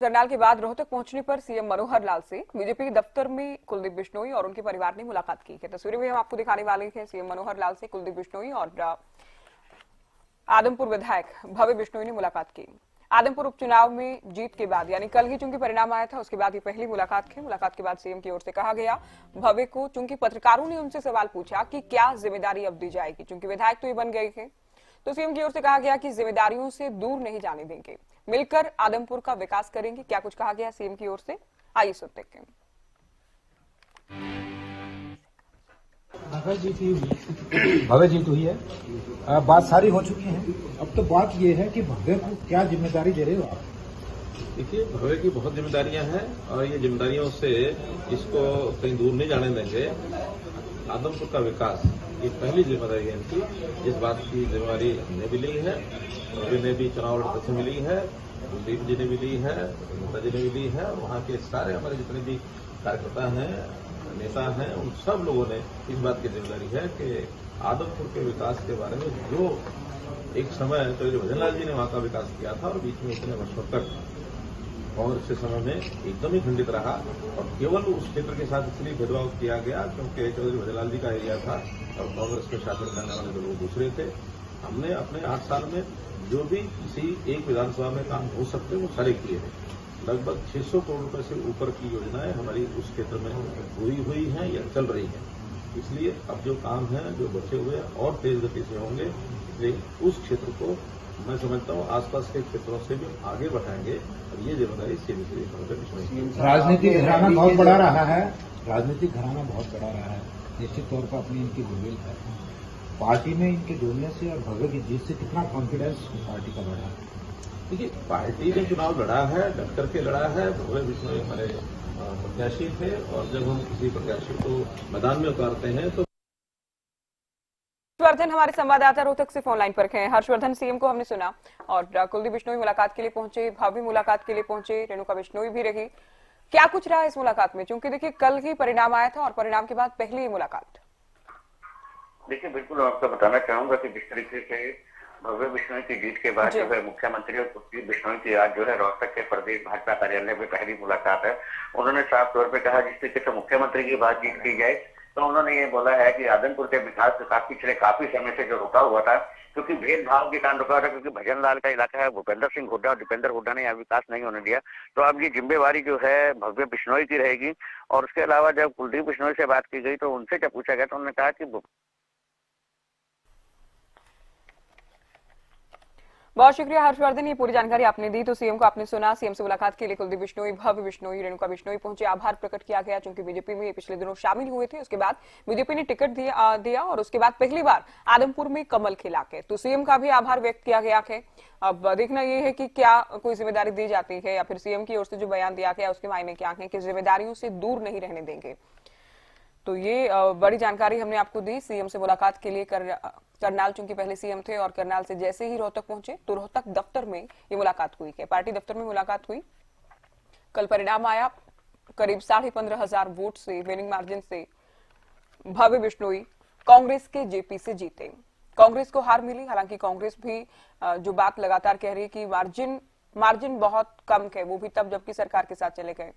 करनाल के बाद रोहतक पहुंचने पर सीएम मनोहर लाल से बीजेपी दफ्तर में कुलदीप बिश्नोई और उनके परिवार ने मुलाकात की है। तस्वीरें भी हम आपको दिखाने वाले हैं। सीएम मनोहर लाल से कुलदीप बिश्नोई और आदमपुर विधायक भव्य बिश्नोई ने मुलाकात की। आदमपुर उपचुनाव में जीत के बाद यानी कल ही चूंकि परिणाम आया था, उसके बाद ये पहली मुलाकात है। मुलाकात के बाद सीएम की ओर से कहा गया भव्य को, चूंकि पत्रकारों ने उनसे सवाल पूछा कि क्या जिम्मेदारी अब दी जाएगी, चूंकि विधायक तो ये बन गए थे, तो सीएम की ओर से कहा गया कि जिम्मेदारियों से दूर नहीं जाने देंगे, मिलकर आदमपुर का विकास करेंगे। क्या कुछ कहा गया सीएम की ओर से, आइए सुनते हैं। भव्य जीत हुई है, बात सारी हो चुकी है। अब तो बात ये है कि भव्य को क्या जिम्मेदारी दे रहे हो आप? देखिए, भव्य की बहुत जिम्मेदारियां हैं और ये जिम्मेदारियों से इसको कहीं दूर नहीं जाने देंगे। आदमपुर का विकास ये पहली जिम्मेदारी है इनकी, जिस बात की जिम्मेदारी हमने भी ली है, भव्य ने भी चुनाव लड़ने से मिली है, कुलदीप जी ने भी ली है, ममता जी ने भी ली है, और वहां के सारे हमारे जितने भी कार्यकर्ता हैं, नेता हैं, उन सब लोगों ने इस बात की जिम्मेदारी है कि आदमपुर के विकास के बारे में जो एक समय चौधरी भजनलाल जी ने वहां का विकास किया था और बीच में इतने वर्षों तक कांग्रेस के समय में एकदम ही खंडित रहा और केवल उस क्षेत्र के साथ इसलिए भेदभाव किया गया क्योंकि चौधरी भजनलाल जी का एरिया था और कांग्रेस में शासन करने वाले जो लोग दूसरे थे। हमने अपने 8 साल में जो भी किसी एक विधानसभा में काम हो सकते वो सारे किए हैं। लगभग 600 करोड़ रुपए से ऊपर की योजनाएं हमारी उस क्षेत्र में पूरी हुई हैं या चल रही हैं। इसलिए अब जो काम है, जो बचे हुए और तेज गति से होंगे, इसलिए उस क्षेत्र को मैं समझता हूँ आसपास के क्षेत्रों से भी आगे बढ़ाएंगे और ये जिम्मेदारी सीएम। राजनीतिक घराना बहुत बड़ा रहा है, राजनीतिक घराना बहुत बड़ा रहा है, निश्चित तौर पर अपनी इनकी गुडविल है। पार्टी में इनके जुड़ने से और भव्य की जीत से कितना कॉन्फिडेंस पार्टी का बढ़ा? देखिए, पार्टी ने चुनाव लड़ा है, डट करके लड़ा है। भव्य बिश्नोई हमारे प्रत्याशी थे और जब हम किसी प्रत्याशी को मैदान में उतारते हैं तो हर्षवर्धन हमारे संवाददाता रोहतक से फोन लाइन पर हैं। हर्षवर्धन, सीएम को हमने सुना और कुलदीप बिश्नोई मुलाकात के लिए पहुंचे, भाभी मुलाकात के लिए पहुंचे, रेणुका बिश्नोई भी रही। क्या कुछ रहा इस मुलाकात में, क्योंकि देखिए कल ही परिणाम आया था और परिणाम के बाद पहली मुलाकात। देखिए, बिल्कुल आपको बताना चाहूंगा कि जिस तरीके से भव्य बिश्नोई की जीत के बाद जो है मुख्यमंत्री और कुलदीप बिश्नोई की आज जो है रोहतक के प्रदेश भाजपा कार्यालय में पहली मुलाकात है। उन्होंने साफ तौर पे कहा, जिस तरीके से मुख्यमंत्री की बातचीत की जाए तो उन्होंने ये बोला है कि आदमपुर के विकास पिछले काफी समय से जो रुका हुआ था, क्योंकि भेदभाव के कारण रुका हुआ था, क्योंकि भजनलाल का इलाका है, भूपेंद्र सिंह हुड्डा और दीपेंद्र हुड्डा ने यहाँ विकास नहीं होने दिया, तो अब ये जिम्मेवारी जो है भव्य बिश्नोई की रहेगी। और उसके अलावा जब कुलदीप बिश्नोई से बात की गई तो उनसे जब पूछा गया तो उन्होंने कहा कि बहुत शुक्रिया हर्षवर्धन, ये पूरी जानकारी आपने दी। तो सीएम को आपने सुना, सीएम से मुलाकात के लिए कुलदीप बिश्नोई, भव्य बिश्नोई, रेणुका बिश्नोई पहुंचे। आभार प्रकट किया गया, चूंकि बीजेपी में पिछले दिनों शामिल हुए थे, उसके बाद बीजेपी ने टिकट दिया और उसके बाद पहली बार आदमपुर में कमल खिला के, तो सीएम का भी आभार व्यक्त किया गया है। अब देखना यह है कि क्या कोई जिम्मेदारी दी जाती है या फिर सीएम की ओर से जो बयान दिया गया उसके मायने क्या है कि जिम्मेदारियों से दूर नहीं रहने देंगे। तो ये बड़ी जानकारी हमने आपको दी। सीएम से मुलाकात के लिए करनाल चूंकि पहले सीएम थे और करनाल से जैसे ही रोहतक पहुंचे तो रोहतक दफ्तर में ये मुलाकात हुई है, पार्टी दफ्तर में मुलाकात हुई। कल परिणाम आया, करीब 15,500 वोट से, विनिंग मार्जिन से भव्य बिश्नोई कांग्रेस के जेपी से जीते। कांग्रेस को हार मिली, हालांकि कांग्रेस भी जो बात लगातार कह रही है कि मार्जिन बहुत कम है, वो भी तब जबकि सरकार के साथ चले गए।